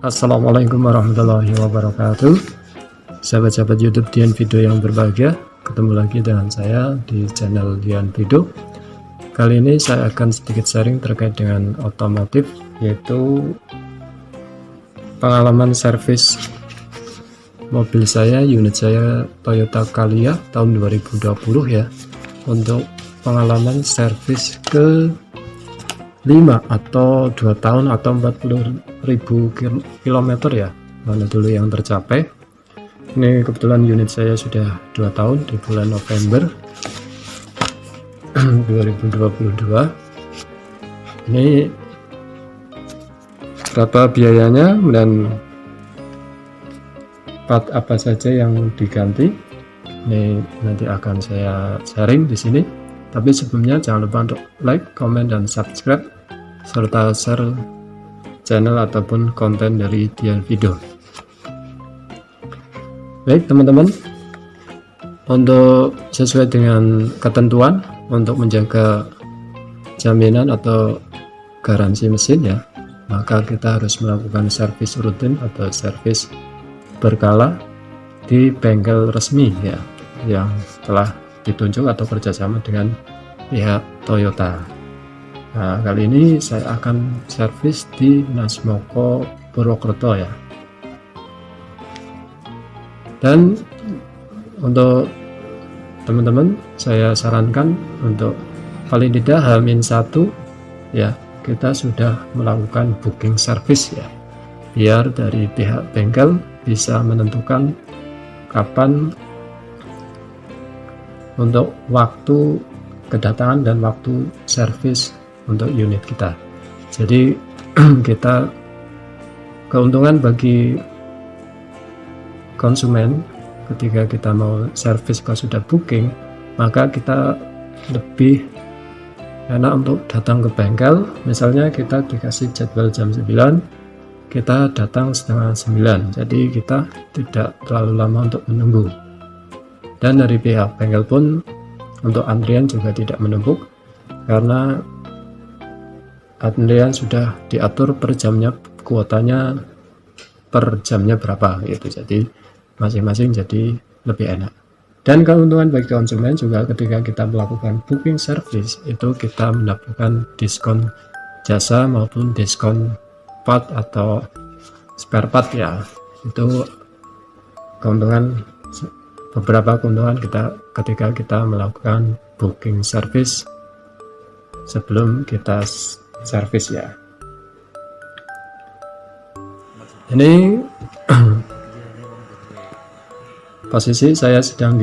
Assalamualaikum warahmatullahi wabarakatuh. Sahabat-sahabat YouTube Dian Video yang berbahagia, ketemu lagi dengan saya di channel Dian Video. Kali ini saya akan sedikit sharing terkait dengan otomotif, yaitu pengalaman servis mobil saya, unit saya Toyota Calya tahun 2020 ya, untuk pengalaman servis ke 5 atau 2 tahun atau 40.000 km ya, mana dulu yang tercapai. Ini kebetulan unit saya sudah 2 tahun di bulan November 2022. Ini berapa biayanya dan part apa saja yang diganti, ini nanti akan saya sharing di sini. Tapi sebelumnya jangan lupa untuk like, comment, dan subscribe serta share channel ataupun konten dari Dian Video. Baik teman-teman, untuk sesuai dengan ketentuan untuk menjaga jaminan atau garansi mesin ya, maka kita harus melakukan servis rutin atau servis berkala di bengkel resmi ya, yang telah ditunjuk atau kerjasama dengan pihak Toyota. Nah, kali ini saya akan servis di Nasmoko Purwokerto ya. Dan untuk teman-teman saya sarankan untuk paling tidak H-1 ya, kita sudah melakukan booking service ya, biar dari pihak bengkel bisa menentukan kapan untuk waktu kedatangan dan waktu servis untuk unit kita. Jadi kita keuntungan bagi konsumen ketika kita mau servis kalau sudah booking, maka kita lebih enak untuk datang ke bengkel. Misalnya kita dikasih jadwal jam 9, kita datang setengah 9, jadi kita tidak terlalu lama untuk menunggu. Dan dari pihak bengkel pun untuk antrian juga tidak menumpuk, karena antrian sudah diatur per jamnya, kuotanya per jamnya berapa gitu, jadi masing-masing jadi lebih enak. Dan keuntungan bagi konsumen juga ketika kita melakukan booking service itu kita mendapatkan diskon jasa maupun diskon part atau spare part ya. Itu keuntungan, beberapa keuntungan kita ketika kita melakukan booking service sebelum kita servis ya. Ini posisi saya sudah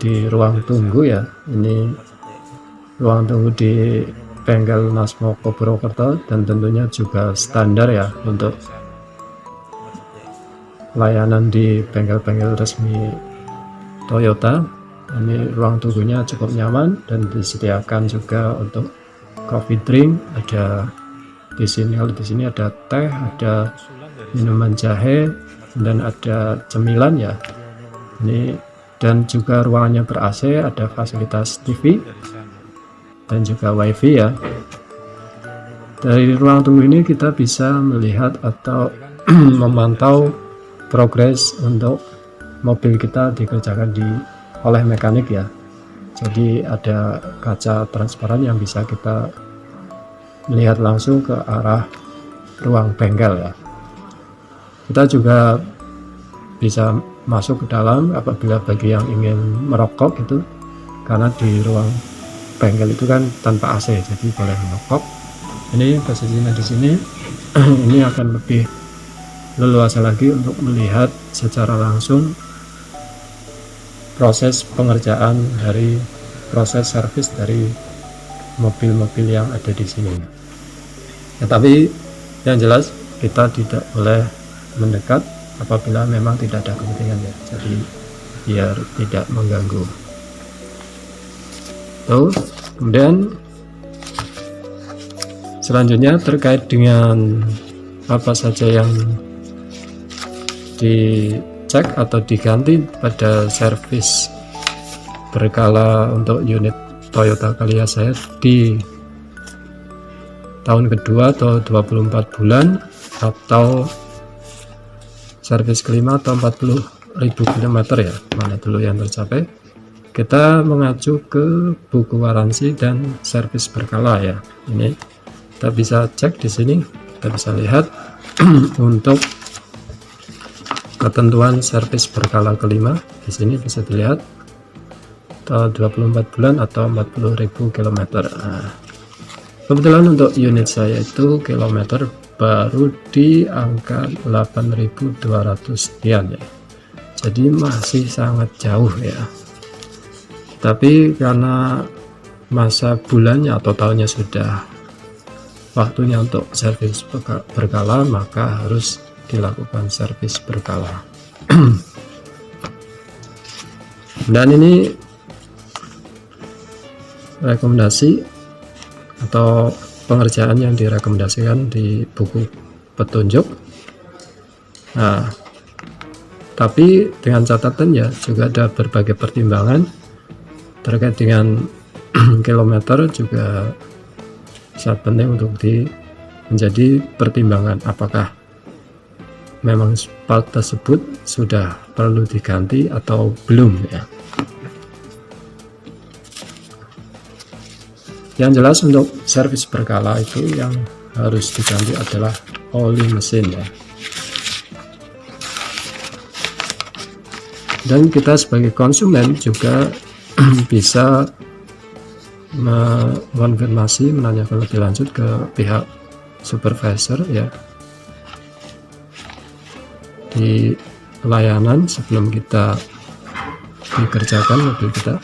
di ruang tunggu ya. Ini ruang tunggu di bengkel Nasmoko Purwokerto, dan tentunya juga standar ya untuk layanan di bengkel-bengkel resmi Toyota. Ini ruang tunggunya cukup nyaman dan disediakan juga untuk coffee drink. Ada di sini, kalau di sini ada teh, ada minuman jahe, dan ada cemilan ya. Ini dan juga ruangannya ber AC, ada fasilitas TV dan juga wifi ya. Dari ruang tunggu ini kita bisa melihat atau memantau progres untuk mobil kita dikerjakan oleh mekanik ya. Jadi ada kaca transparan yang bisa kita melihat langsung ke arah ruang bengkel ya. Kita juga bisa masuk ke dalam apabila bagi yang ingin merokok itu, karena di ruang bengkel itu kan tanpa AC, jadi boleh merokok. Ini posisinya di sini. Ini akan lebih leluasa lagi untuk melihat secara langsung proses pengerjaan dari proses servis dari mobil-mobil yang ada di sini. Ya, tapi yang jelas kita tidak boleh mendekat apabila memang tidak ada kepentingan ya, jadi biar tidak mengganggu. Kemudian selanjutnya terkait dengan apa saja yang dicek atau diganti pada servis berkala untuk unit Toyota Calya saya di tahun kedua atau 24 bulan atau servis kelima atau 40.000 km ya, mana dulu yang tercapai. Kita mengacu ke buku waransi dan servis berkala ya. Ini kita bisa cek di sini, kita bisa lihat untuk ketentuan servis berkala kelima. Di sini bisa dilihat 24 bulan atau 40.000 km. Nah, kebetulan untuk unit saya itu kilometer baru di angka 8.200 sekian ya, jadi masih sangat jauh ya. Tapi karena masa bulannya atau tahunnya sudah waktunya untuk servis berkala, maka harus dilakukan servis berkala. Dan ini rekomendasi atau pengerjaan yang direkomendasikan di buku petunjuk. Nah, tapi dengan catatan ya, juga ada berbagai pertimbangan terkait dengan kilometer, juga sangat penting untuk menjadi pertimbangan apakah memang part tersebut sudah perlu diganti atau belum ya. Yang jelas untuk servis berkala itu yang harus diganti adalah oli mesin ya. Dan kita sebagai konsumen juga bisa mengonfirmasi, menanyakan lebih lanjut ke pihak supervisor ya, di layanan sebelum kita dikerjakan mobil kita.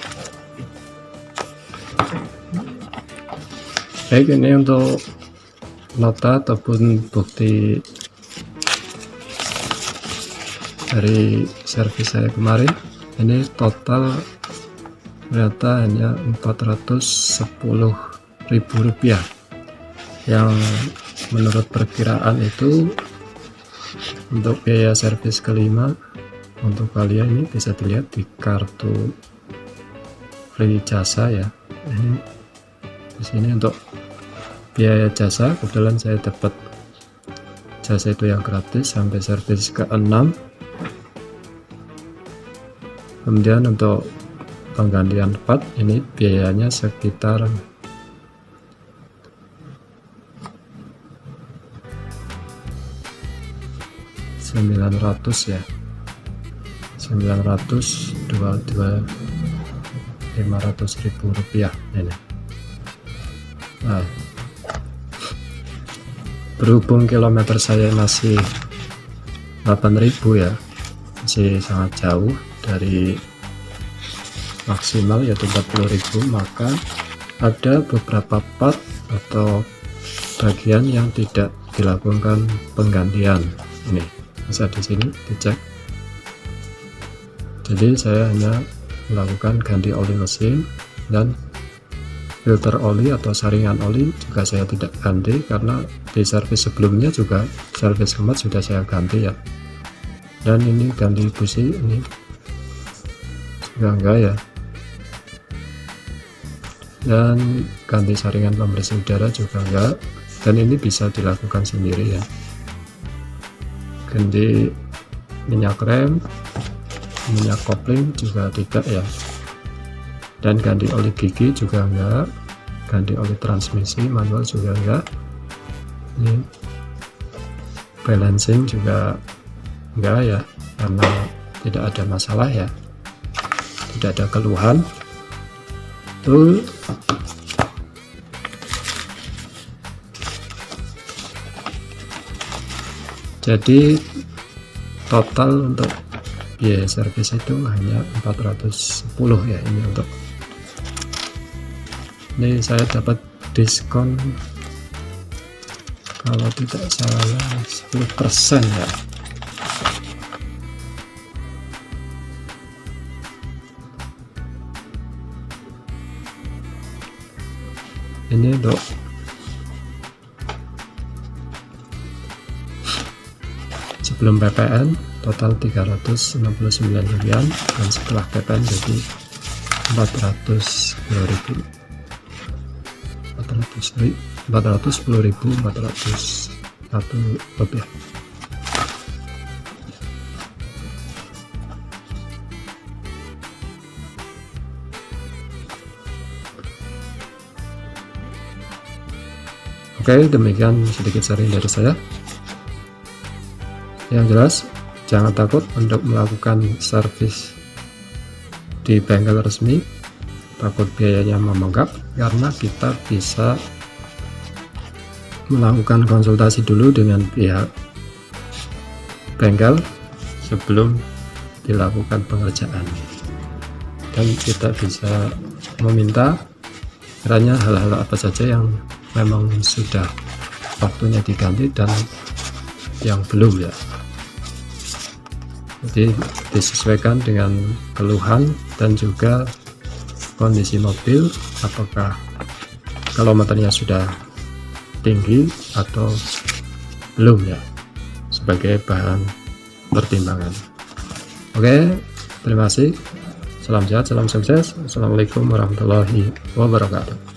Baik, ini untuk nota ataupun bukti dari servis saya kemarin. Ini total ternyata hanya Rp410.000, yang menurut perkiraan itu untuk biaya servis kelima. Untuk kalian ini bisa dilihat di kartu free jasa ya. Ini di sini untuk biaya jasa, kebetulan saya dapat jasa itu yang gratis sampai servis ke-6. Kemudian untuk penggantian part ini biayanya sekitar 900 ya, 500.000 rupiah ini. Nah, berhubung kilometer saya masih 8.000 ya, masih sangat jauh dari maksimal yaitu 40.000, maka ada beberapa part atau bagian yang tidak dilakukan penggantian. Ini bisa di sini dicek. Jadi saya hanya melakukan ganti oli mesin, dan filter oli atau saringan oli juga saya tidak ganti karena di servis sebelumnya juga, servis keempat sudah saya ganti ya. Dan ini ganti busi ini juga enggak ya, dan ganti saringan pembersih udara juga enggak, dan ini bisa dilakukan sendiri ya. Ganti minyak rem, minyak kopling juga tidak ya, dan ganti oli gigi juga enggak, ganti oli transmisi manual juga enggak, ini balancing juga enggak ya, karena tidak ada masalah ya, tidak ada keluhan tuh. Jadi total untuk biaya servis itu hanya 410 ya. Ini saya dapat diskon kalau tidak salah 10% ya. Ini untuk sebelum PPN total 369 rupiah, dan setelah PPN jadi 410.401 rupiah. Oke, demikian sedikit sharing dari saya. Yang jelas, jangan takut untuk melakukan servis di bengkel resmi. Takut biayanya membengkak, karena kita bisa melakukan konsultasi dulu dengan pihak bengkel sebelum dilakukan pengerjaan, dan kita bisa meminta kiranya hal-hal apa saja yang memang sudah waktunya diganti dan yang belum ya. Jadi disesuaikan dengan keluhan dan juga kondisi mobil, apakah kalau motornya sudah tinggi atau belum ya, sebagai bahan pertimbangan. Oke, terima kasih. Salam sehat, salam sukses. Assalamualaikum warahmatullahi wabarakatuh.